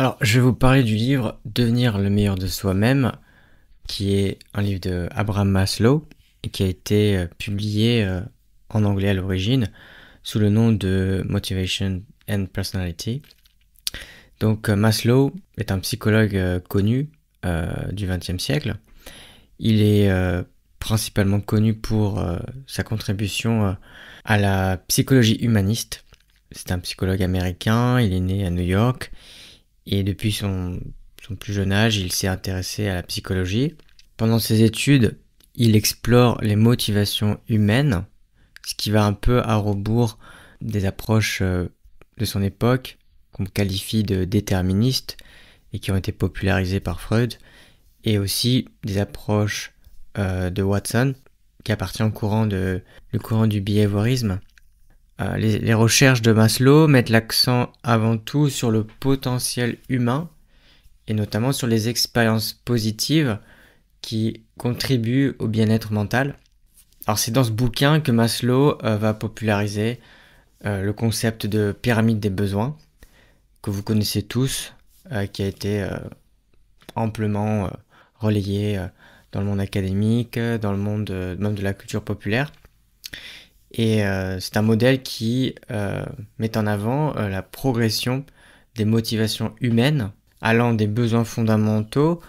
Alors, je vais vous parler du livre Devenir le meilleur de soi-même, qui est un livre de Abraham Maslow et qui a été publié en anglais à l'origine sous le nom de Motivation and Personality. Donc, Maslow est un psychologue connu du XXe siècle. Il est principalement connu pour sa contribution à la psychologie humaniste. C'est un psychologue américain, il est né à New York. Et depuis son plus jeune âge, il s'est intéressé à la psychologie. Pendant ses études, il explore les motivations humaines, ce qui va un peu à rebours des approches de son époque, qu'on qualifie de déterministes, et qui ont été popularisées par Freud, et aussi des approches de Watson, qui appartient au courant du behaviorisme. Les recherches de Maslow mettent l'accent avant tout sur le potentiel humain et notamment sur les expériences positives qui contribuent au bien-être mental. Alors c'est dans ce bouquin que Maslow va populariser le concept de pyramide des besoins que vous connaissez tous, qui a été amplement relayé dans le monde académique, dans le monde même de la culture populaire. Et c'est un modèle qui met en avant la progression des motivations humaines, allant des besoins fondamentaux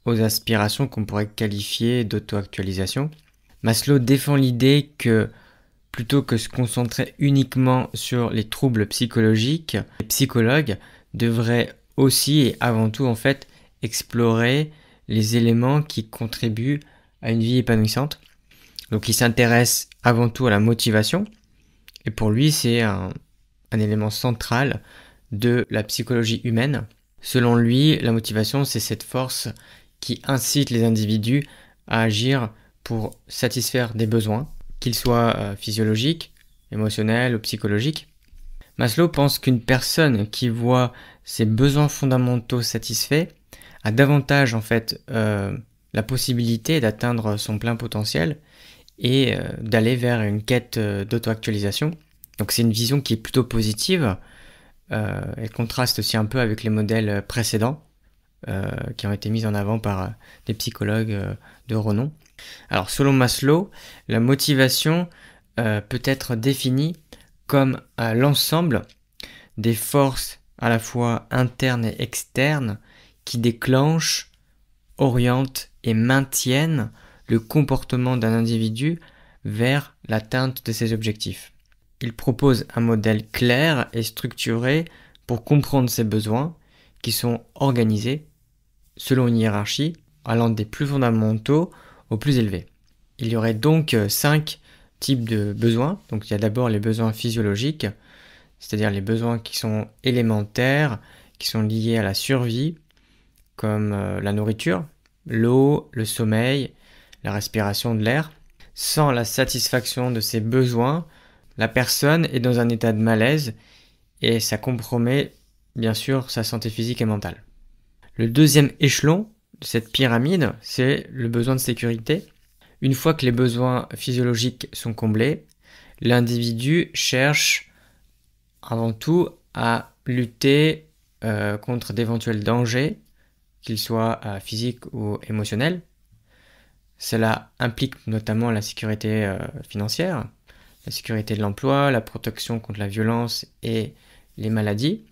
aux aspirations qu'on pourrait qualifier d'auto-actualisation. Maslow défend l'idée que plutôt que se concentrer uniquement sur les troubles psychologiques, les psychologues devraient aussi et avant tout en fait explorer les éléments qui contribuent à une vie épanouissante. Donc il s'intéresse avant tout à la motivation, et pour lui c'est un élément central de la psychologie humaine. Selon lui, la motivation c'est cette force qui incite les individus à agir pour satisfaire des besoins, qu'ils soient physiologiques, émotionnels ou psychologiques. Maslow pense qu'une personne qui voit ses besoins fondamentaux satisfaits a davantage en fait la possibilité d'atteindre son plein potentiel et d'aller vers une quête d'auto-actualisation. Donc c'est une vision qui est plutôt positive. Elle contraste aussi un peu avec les modèles précédents qui ont été mis en avant par des psychologues de renom. Alors selon Maslow, la motivation peut être définie comme l'ensemble des forces à la fois internes et externes qui déclenchent, orientent et maintiennent le comportement d'un individu vers l'atteinte de ses objectifs. Il propose un modèle clair et structuré pour comprendre ses besoins qui sont organisés selon une hiérarchie allant des plus fondamentaux aux plus élevés. Il y aurait donc 5 types de besoins. Donc il y a d'abord les besoins physiologiques, c'est-à-dire les besoins qui sont élémentaires, qui sont liés à la survie, comme la nourriture, l'eau, le sommeil, la respiration de l'air. Sans la satisfaction de ces besoins, la personne est dans un état de malaise et ça compromet bien sûr sa santé physique et mentale. Le deuxième échelon de cette pyramide, c'est le besoin de sécurité. Une fois que les besoins physiologiques sont comblés, l'individu cherche avant tout à lutter contre d'éventuels dangers, qu'ils soient physiques ou émotionnels. Cela implique notamment la sécurité financière, la sécurité de l'emploi, la protection contre la violence et les maladies.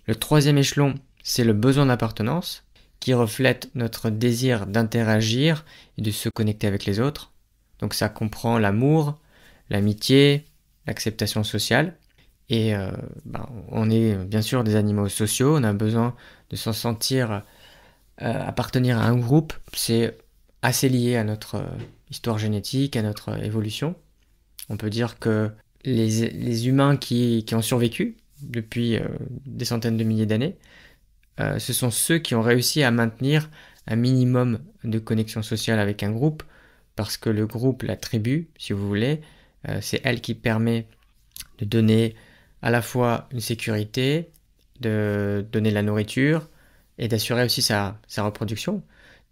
Le troisième échelon, c'est le besoin d'appartenance, qui reflète notre désir d'interagir et de se connecter avec les autres. Donc ça comprend l'amour, l'amitié, l'acceptation sociale. Et on est bien sûr des animaux sociaux, on a besoin de s'en sentir appartenir à un groupe. C'est assez lié à notre histoire génétique, à notre évolution. On peut dire que les humains qui ont survécu depuis des centaines de milliers d'années, ce sont ceux qui ont réussi à maintenir un minimum de connexion sociale avec un groupe, parce que le groupe, la tribu, si vous voulez, c'est elle qui permet de donner à la fois une sécurité, de donner la nourriture et d'assurer aussi sa reproduction.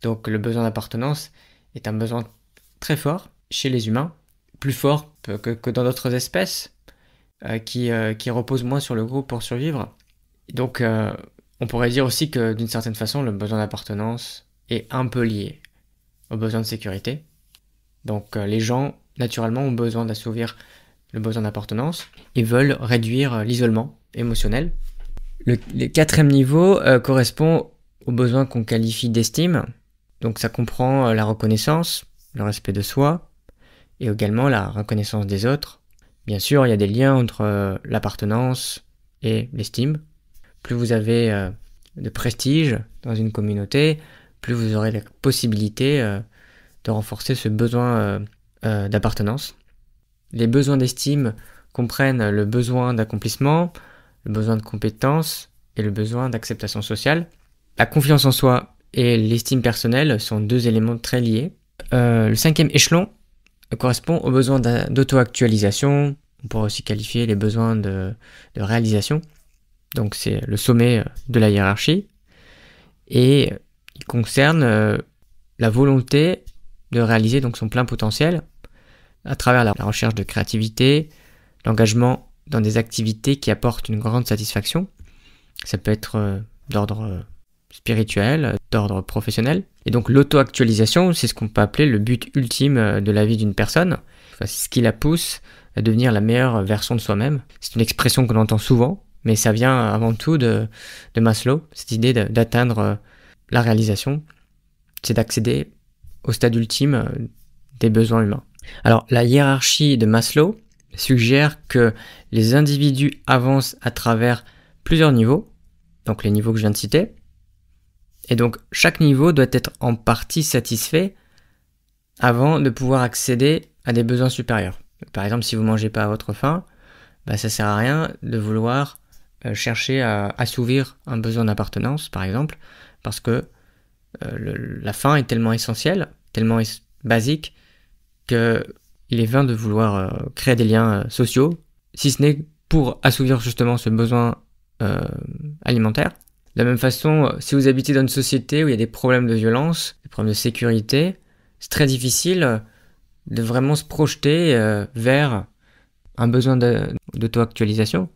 Donc le besoin d'appartenance est un besoin très fort chez les humains, plus fort que dans d'autres espèces qui reposent moins sur le groupe pour survivre. Donc On pourrait dire aussi que d'une certaine façon, le besoin d'appartenance est un peu lié au besoin de sécurité. Donc les gens, naturellement, ont besoin d'assouvir le besoin d'appartenance et veulent réduire l'isolement émotionnel. Le quatrième niveau correspond au besoin qu'on qualifie d'estime. Donc ça comprend la reconnaissance, le respect de soi et également la reconnaissance des autres. Bien sûr, il y a des liens entre l'appartenance et l'estime. Plus vous avez de prestige dans une communauté, plus vous aurez la possibilité de renforcer ce besoin d'appartenance. Les besoins d'estime comprennent le besoin d'accomplissement, le besoin de compétence et le besoin d'acceptation sociale. La confiance en soi et l'estime personnelle sont deux éléments très liés. Le cinquième échelon correspond aux besoins d'auto-actualisation. On pourrait aussi qualifier les besoins de réalisation. Donc c'est le sommet de la hiérarchie. Et il concerne la volonté de réaliser donc son plein potentiel à travers la recherche de créativité, l'engagement dans des activités qui apportent une grande satisfaction. Ça peut être d'ordre spirituel, d'ordre professionnel. Et donc l'auto-actualisation, c'est ce qu'on peut appeler le but ultime de la vie d'une personne. Enfin, c'est ce qui la pousse à devenir la meilleure version de soi-même. C'est une expression qu'on entend souvent, mais ça vient avant tout de Maslow, cette idée d'atteindre la réalisation, c'est d'accéder au stade ultime des besoins humains. Alors, la hiérarchie de Maslow suggère que les individus avancent à travers plusieurs niveaux, donc les niveaux que je viens de citer, et donc chaque niveau doit être en partie satisfait avant de pouvoir accéder à des besoins supérieurs. Par exemple, si vous ne mangez pas à votre faim, ça ne sert à rien de vouloir chercher à assouvir un besoin d'appartenance, par exemple, parce que la faim est tellement essentielle, tellement basique, qu'il est vain de vouloir créer des liens sociaux, si ce n'est pour assouvir justement ce besoin alimentaire. De la même façon, si vous habitez dans une société où il y a des problèmes de violence, des problèmes de sécurité, c'est très difficile de vraiment se projeter vers un besoin d'auto-actualisation,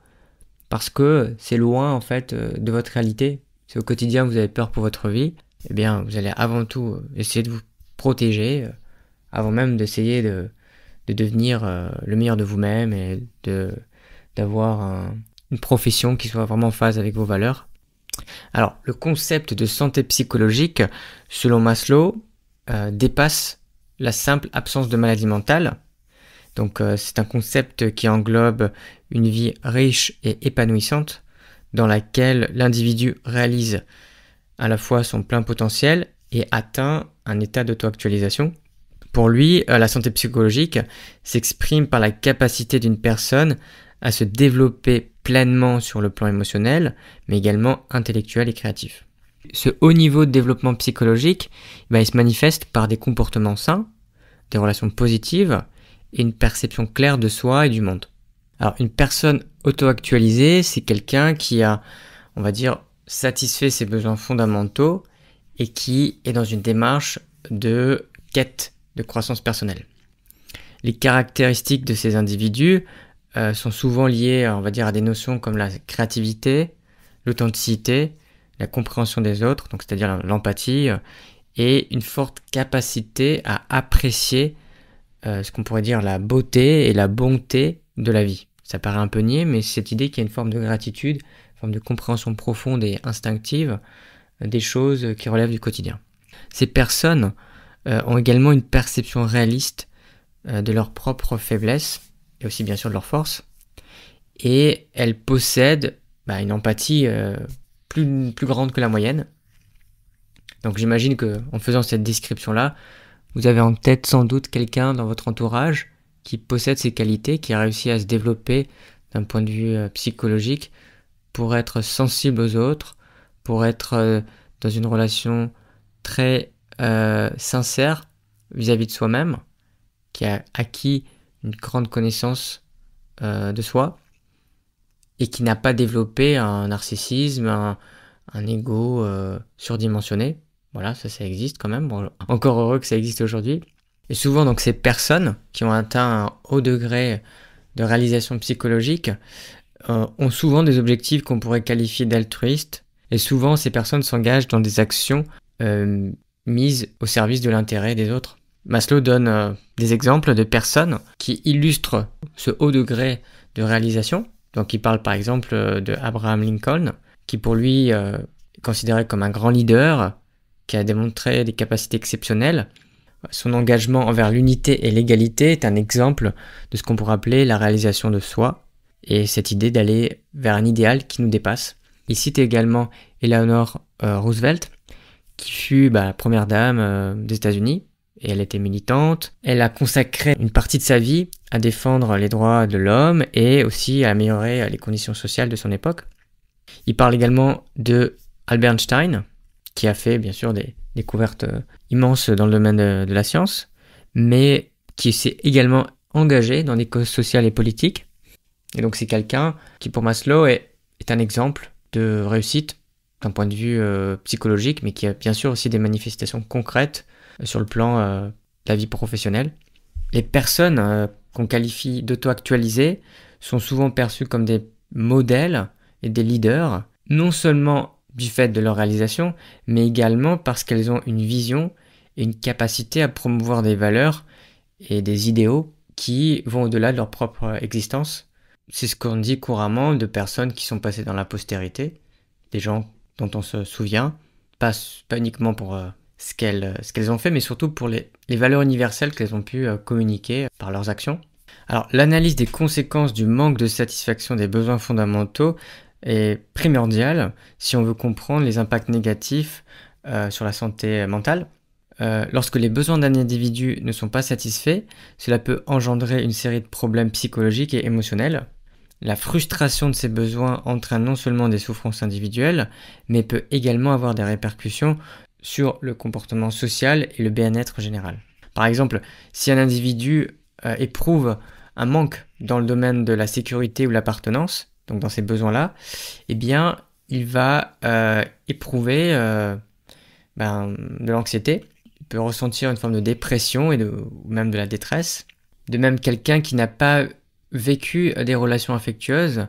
parce que c'est loin en fait de votre réalité. Si au quotidien vous avez peur pour votre vie, eh bien vous allez avant tout essayer de vous protéger avant même d'essayer de devenir le meilleur de vous-même et d'avoir une profession qui soit vraiment en phase avec vos valeurs. Alors, le concept de santé psychologique, selon Maslow, dépasse la simple absence de maladie mentale. Donc, c'est un concept qui englobe une vie riche et épanouissante dans laquelle l'individu réalise à la fois son plein potentiel et atteint un état d'auto-actualisation. Pour lui, la santé psychologique s'exprime par la capacité d'une personne à se développer pleinement sur le plan émotionnel, mais également intellectuel et créatif. Ce haut niveau de développement psychologique, il se manifeste par des comportements sains, des relations positives et une perception claire de soi et du monde. Alors, une personne auto-actualisée, c'est quelqu'un qui a, on va dire, satisfait ses besoins fondamentaux et qui est dans une démarche de quête de croissance personnelle. Les caractéristiques de ces individus sont souvent liées, on va dire, à des notions comme la créativité, l'authenticité, la compréhension des autres, donc c'est-à-dire l'empathie, et une forte capacité à apprécier ce qu'on pourrait dire la beauté et la bonté de la vie. Ça paraît un peu niais, mais c'est cette idée qu'il y a une forme de gratitude, une forme de compréhension profonde et instinctive des choses qui relèvent du quotidien. Ces personnes ont également une perception réaliste de leurs propres faiblesses et aussi bien sûr de leurs forces, et elles possèdent une empathie plus grande que la moyenne. Donc j'imagine qu'en faisant cette description-là, vous avez en tête sans doute quelqu'un dans votre entourage qui possède ces qualités, qui a réussi à se développer d'un point de vue psychologique pour être sensible aux autres, pour être dans une relation très sincère vis-à-vis de soi-même, qui a acquis une grande connaissance de soi et qui n'a pas développé un narcissisme, un ego surdimensionné. Voilà, ça existe quand même. Bon, encore heureux que ça existe aujourd'hui. Et souvent, donc, ces personnes qui ont atteint un haut degré de réalisation psychologique ont souvent des objectifs qu'on pourrait qualifier d'altruistes Et souvent, ces personnes s'engagent dans des actions mises au service de l'intérêt des autres. Maslow donne des exemples de personnes qui illustrent ce haut degré de réalisation. Donc il parle par exemple de Abraham Lincoln, qui pour lui est considéré comme un grand leader, qui a démontré des capacités exceptionnelles. Son engagement envers l'unité et l'égalité est un exemple de ce qu'on pourrait appeler la réalisation de soi, et cette idée d'aller vers un idéal qui nous dépasse. Il cite également Eleanor Roosevelt, qui fut première dame des États-Unis, et elle était militante. Elle a consacré une partie de sa vie à défendre les droits de l'homme et aussi à améliorer les conditions sociales de son époque. Il parle également de Albert Einstein, qui a fait bien sûr des découvertes immenses dans le domaine de la science, mais qui s'est également engagé dans des causes sociales et politiques. Et donc c'est quelqu'un qui pour Maslow est un exemple de réussite d'un point de vue psychologique, mais qui a bien sûr aussi des manifestations concrètes sur le plan de la vie professionnelle. Les personnes qu'on qualifie d'auto-actualisées sont souvent perçues comme des modèles et des leaders, non seulement du fait de leur réalisation, mais également parce qu'elles ont une vision et une capacité à promouvoir des valeurs et des idéaux qui vont au-delà de leur propre existence. C'est ce qu'on dit couramment de personnes qui sont passées dans la postérité, des gens dont on se souvient, pas uniquement pour ce qu'elles ont fait, mais surtout pour les valeurs universelles qu'elles ont pu communiquer par leurs actions. Alors, l'analyse des conséquences du manque de satisfaction des besoins fondamentaux est primordiale si on veut comprendre les impacts négatifs sur la santé mentale. Lorsque les besoins d'un individu ne sont pas satisfaits, cela peut engendrer une série de problèmes psychologiques et émotionnels. La frustration de ces besoins entraîne non seulement des souffrances individuelles, mais peut également avoir des répercussions sur le comportement social et le bien-être général. Par exemple, si un individu éprouve un manque dans le domaine de la sécurité ou l'appartenance, donc dans ces besoins-là, eh bien, il va éprouver de l'anxiété. Il peut ressentir une forme de dépression ou même de la détresse. De même, quelqu'un qui n'a pas vécu des relations affectueuses,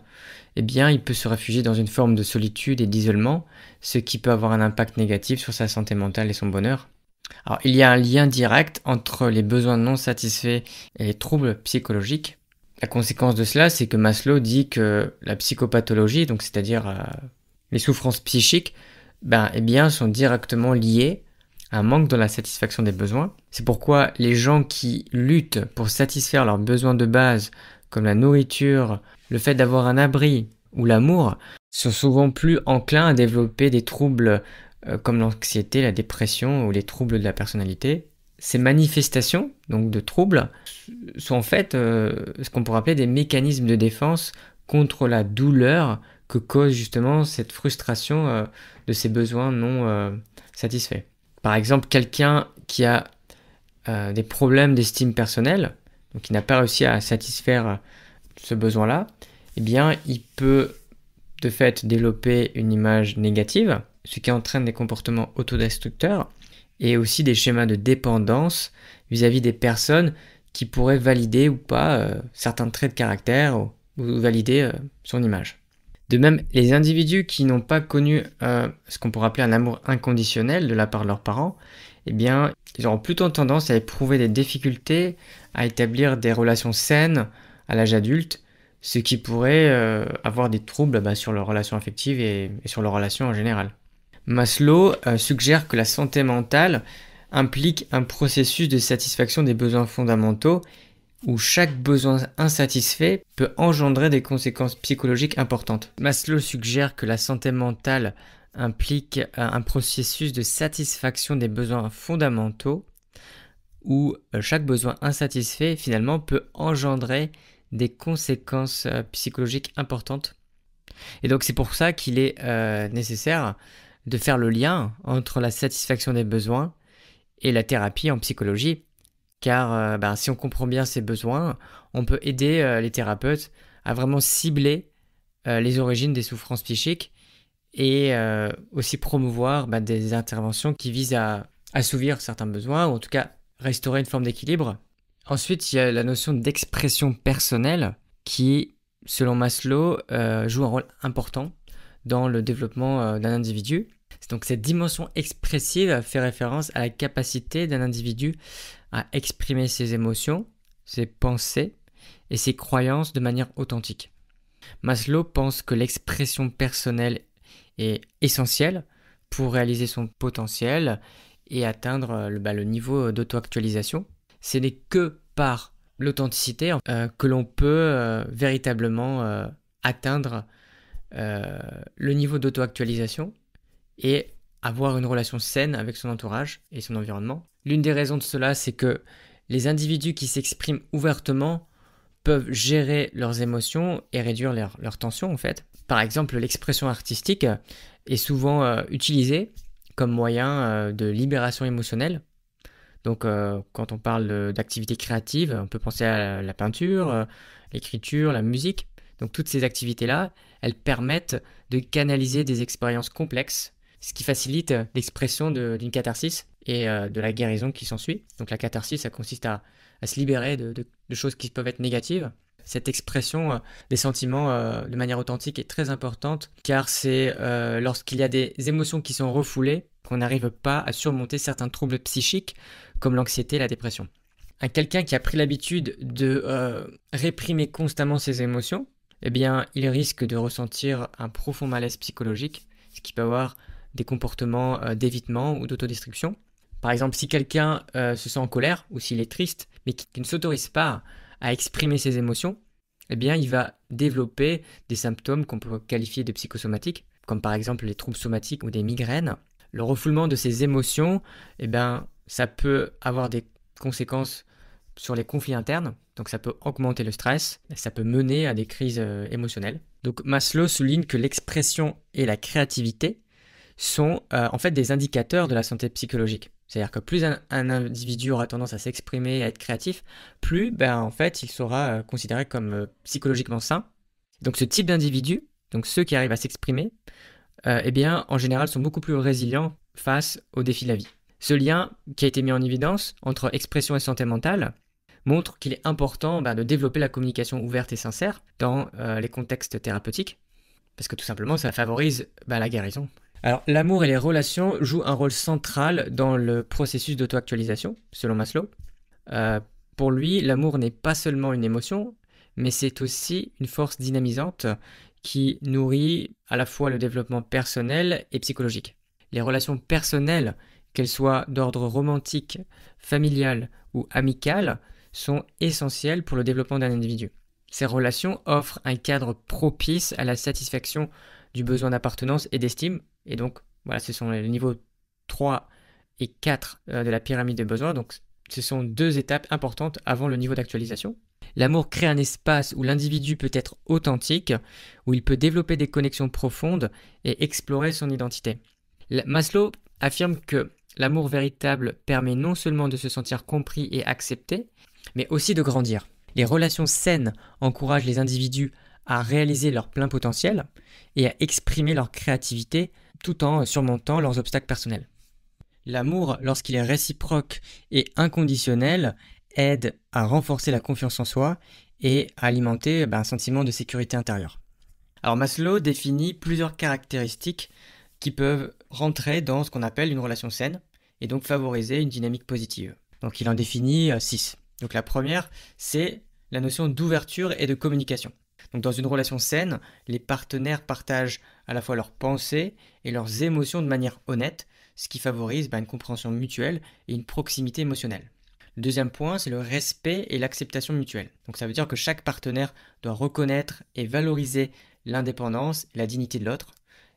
eh bien, il peut se réfugier dans une forme de solitude et d'isolement, ce qui peut avoir un impact négatif sur sa santé mentale et son bonheur. Alors, il y a un lien direct entre les besoins non satisfaits et les troubles psychologiques. La conséquence de cela, c'est que Maslow dit que la psychopathologie, donc c'est-à-dire les souffrances psychiques, sont directement liées à un manque dans la satisfaction des besoins. C'est pourquoi les gens qui luttent pour satisfaire leurs besoins de base, comme la nourriture, le fait d'avoir un abri ou l'amour, sont souvent plus enclins à développer des troubles comme l'anxiété, la dépression ou les troubles de la personnalité. Ces manifestations, donc de troubles, sont en fait ce qu'on pourrait appeler des mécanismes de défense contre la douleur que cause justement cette frustration de ces besoins non satisfaits. Par exemple, quelqu'un qui a des problèmes d'estime personnelle, donc qui n'a pas réussi à satisfaire ce besoin-là, eh bien, il peut de fait développer une image négative, ce qui entraîne des comportements autodestructeurs et aussi des schémas de dépendance vis-à-vis des personnes qui pourraient valider ou pas certains traits de caractère ou valider son image. De même, les individus qui n'ont pas connu ce qu'on pourrait appeler un amour inconditionnel de la part de leurs parents, eh bien, ils auront plutôt tendance à éprouver des difficultés à établir des relations saines à l'âge adulte, ce qui pourrait avoir des troubles sur leurs relations affectives et sur leurs relations en général. Maslow suggère que la santé mentale implique un processus de satisfaction des besoins fondamentaux où chaque besoin insatisfait peut engendrer des conséquences psychologiques importantes. Maslow suggère que la santé mentale implique un processus de satisfaction des besoins fondamentaux où chaque besoin insatisfait finalement peut engendrer des conséquences psychologiques importantes. Et donc c'est pour ça qu'il est nécessaire de faire le lien entre la satisfaction des besoins et la thérapie en psychologie, car si on comprend bien ces besoins, on peut aider les thérapeutes à vraiment cibler les origines des souffrances psychiques et aussi promouvoir des interventions qui visent à assouvir certains besoins, ou en tout cas restaurer une forme d'équilibre. Ensuite, il y a la notion d'expression personnelle qui, selon Maslow, joue un rôle important dans le développement d'un individu. Donc cette dimension expressive fait référence à la capacité d'un individu à exprimer ses émotions, ses pensées et ses croyances de manière authentique. Maslow pense que l'expression personnelle est essentielle pour réaliser son potentiel et atteindre le niveau d'auto-actualisation. Ce n'est que par l'authenticité que l'on peut véritablement atteindre le niveau d'auto-actualisation et avoir une relation saine avec son entourage et son environnement. L'une des raisons de cela, c'est que les individus qui s'expriment ouvertement peuvent gérer leurs émotions et réduire leurs tensions en fait. Par exemple, l'expression artistique est souvent utilisée comme moyen de libération émotionnelle. Donc quand on parle d'activités créatives, on peut penser à la peinture, l'écriture, la musique. Donc toutes ces activités-là, elles permettent de canaliser des expériences complexes, ce qui facilite l'expression d'une catharsis et de la guérison qui s'ensuit. Donc la catharsis, ça consiste à se libérer de choses qui peuvent être négatives. Cette expression des sentiments de manière authentique est très importante car c'est lorsqu'il y a des émotions qui sont refoulées qu'on n'arrive pas à surmonter certains troubles psychiques comme l'anxiété et la dépression. Quelqu'un qui a pris l'habitude de réprimer constamment ses émotions, eh bien, il risque de ressentir un profond malaise psychologique, ce qui peut avoir des comportements d'évitement ou d'autodestruction. Par exemple, si quelqu'un se sent en colère ou s'il est triste, mais qui ne s'autorise pas à exprimer ses émotions, eh bien, il va développer des symptômes qu'on peut qualifier de psychosomatiques, comme par exemple les troubles somatiques ou des migraines. Le refoulement de ces émotions, eh bien, ça peut avoir des conséquences sur les conflits internes, donc ça peut augmenter le stress, et ça peut mener à des crises émotionnelles. Donc Maslow souligne que l'expression et la créativité sont en fait des indicateurs de la santé psychologique. C'est-à-dire que plus un individu aura tendance à s'exprimer, à être créatif, plus en fait, il sera considéré comme psychologiquement sain. Donc ce type d'individu, donc ceux qui arrivent à s'exprimer, eh bien, en général, sont beaucoup plus résilients face aux défis de la vie. Ce lien qui a été mis en évidence entre expression et santé mentale montre qu'il est important de développer la communication ouverte et sincère dans les contextes thérapeutiques, parce que tout simplement, ça favorise la guérison. Alors, l'amour et les relations jouent un rôle central dans le processus d'auto-actualisation, selon Maslow. Pour lui, l'amour n'est pas seulement une émotion, mais c'est aussi une force dynamisante qui nourrit à la fois le développement personnel et psychologique. Les relations personnelles, qu'elles soient d'ordre romantique, familial ou amical, sont essentielles pour le développement d'un individu. Ces relations offrent un cadre propice à la satisfaction du besoin d'appartenance et d'estime, et donc voilà, ce sont les niveaux 3 et 4 de la pyramide des besoins, donc ce sont deux étapes importantes avant le niveau d'actualisation. L'amour crée un espace où l'individu peut être authentique, où il peut développer des connexions profondes et explorer son identité. Maslow affirme que l'amour véritable permet non seulement de se sentir compris et accepté, mais aussi de grandir. Les relations saines encouragent les individus à réaliser leur plein potentiel et à exprimer leur créativité tout en surmontant leurs obstacles personnels. L'amour, lorsqu'il est réciproque et inconditionnel, aide à renforcer la confiance en soi et à alimenter un sentiment de sécurité intérieure. Alors Maslow définit plusieurs caractéristiques qui peuvent rentrer dans ce qu'on appelle une relation saine et donc favoriser une dynamique positive. Donc il en définit 6. Donc la première, c'est la notion d'ouverture et de communication. Donc dans une relation saine, les partenaires partagent à la fois leurs pensées et leurs émotions de manière honnête, ce qui favorise une compréhension mutuelle et une proximité émotionnelle. Le deuxième point, c'est le respect et l'acceptation mutuelle. Donc ça veut dire que chaque partenaire doit reconnaître et valoriser l'indépendance et la dignité de l'autre.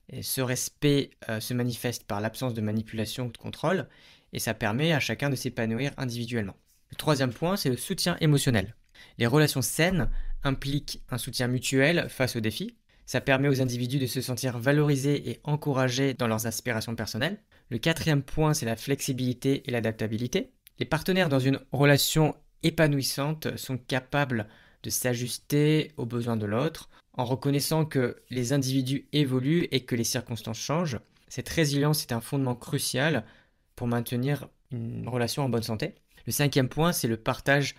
Et ce respect se manifeste par l'absence de manipulation ou de contrôle, et ça permet à chacun de s'épanouir individuellement. Le troisième point, c'est le soutien émotionnel. Les relations saines impliquent un soutien mutuel face aux défis. Ça permet aux individus de se sentir valorisés et encouragés dans leurs aspirations personnelles. Le quatrième point, c'est la flexibilité et l'adaptabilité. Les partenaires dans une relation épanouissante sont capables de s'ajuster aux besoins de l'autre en reconnaissant que les individus évoluent et que les circonstances changent. Cette résilience est un fondement crucial pour maintenir une relation en bonne santé. Le cinquième point, c'est le partage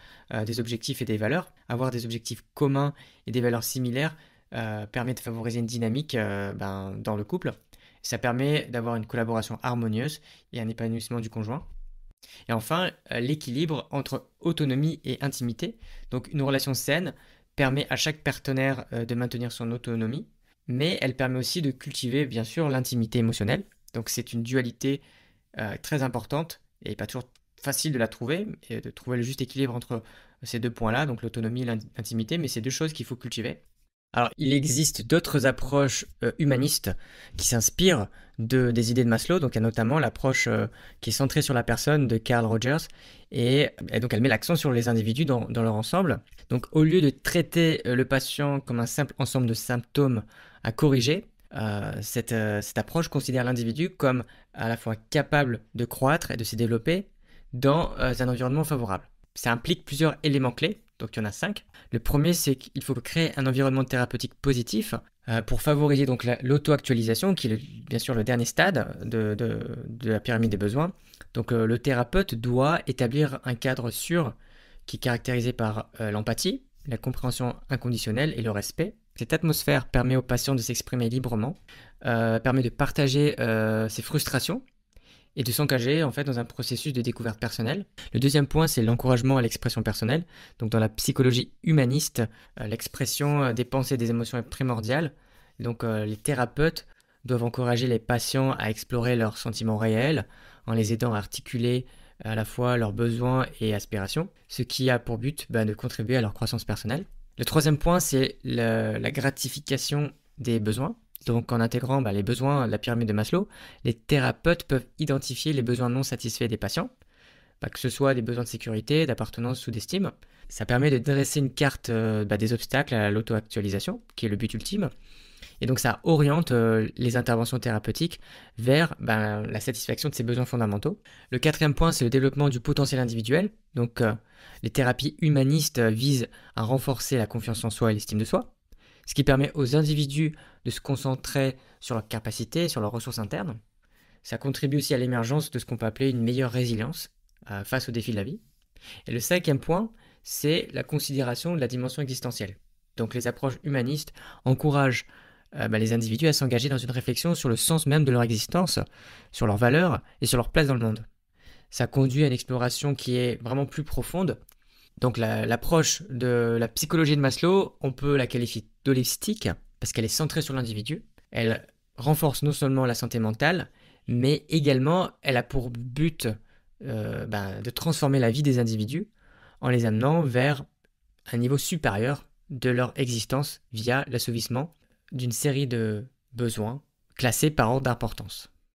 des objectifs et des valeurs. Avoir des objectifs communs et des valeurs similaires permet de favoriser une dynamique dans le couple. Ça permet d'avoir une collaboration harmonieuse et un épanouissement du conjoint. Et enfin, l'équilibre entre autonomie et intimité. Donc une relation saine permet à chaque partenaire de maintenir son autonomie, mais elle permet aussi de cultiver bien sûr l'intimité émotionnelle. Donc c'est une dualité très importante et pas toujours facile de la trouver et de trouver le juste équilibre entre ces deux points-là, donc l'autonomie et l'intimité, mais c'est deux choses qu'il faut cultiver. Alors, il existe d'autres approches humanistes qui s'inspirent des idées de Maslow. Donc, il y a notamment l'approche qui est centrée sur la personne de Carl Rogers. Et donc, elle met l'accent sur les individus dans leur ensemble. Donc, au lieu de traiter le patient comme un simple ensemble de symptômes à corriger, cette approche considère l'individu comme à la fois capable de croître et de se développer dans un environnement favorable. Ça implique plusieurs éléments clés. Donc il y en a 5. Le premier, c'est qu'il faut créer un environnement thérapeutique positif pour favoriser donc l'auto-actualisation, qui est bien sûr le dernier stade de la pyramide des besoins. Donc le thérapeute doit établir un cadre sûr qui est caractérisé par l'empathie, la compréhension inconditionnelle et le respect. Cette atmosphère permet aux patients de s'exprimer librement, permet de partager ses frustrations et de s'engager en fait dans un processus de découverte personnelle. Le deuxième point, c'est l'encouragement à l'expression personnelle. Donc dans la psychologie humaniste, l'expression des pensées et des émotions est primordiale. Donc les thérapeutes doivent encourager les patients à explorer leurs sentiments réels en les aidant à articuler à la fois leurs besoins et aspirations, ce qui a pour but de contribuer à leur croissance personnelle. Le troisième point, c'est la gratification des besoins. Donc en intégrant les besoins de la pyramide de Maslow, les thérapeutes peuvent identifier les besoins non satisfaits des patients, que ce soit des besoins de sécurité, d'appartenance ou d'estime. Ça permet de dresser une carte des obstacles à l'auto-actualisation, qui est le but ultime. Et donc ça oriente les interventions thérapeutiques vers la satisfaction de ces besoins fondamentaux. Le quatrième point, c'est le développement du potentiel individuel. Donc les thérapies humanistes visent à renforcer la confiance en soi et l'estime de soi, ce qui permet aux individus de se concentrer sur leurs capacités, sur leurs ressources internes. Ça contribue aussi à l'émergence de ce qu'on peut appeler une meilleure résilience face aux défis de la vie. Et le cinquième point, c'est la considération de la dimension existentielle. Donc les approches humanistes encouragent les individus à s'engager dans une réflexion sur le sens même de leur existence, sur leurs valeurs et sur leur place dans le monde. Ça conduit à une exploration qui est vraiment plus profonde. Donc l'approche de la psychologie de Maslow, on peut la qualifier d'holistique parce qu'elle est centrée sur l'individu. Elle renforce non seulement la santé mentale, mais également elle a pour but de transformer la vie des individus en les amenant vers un niveau supérieur de leur existence via l'assouvissement d'une série de besoins classés par ordre d'importance.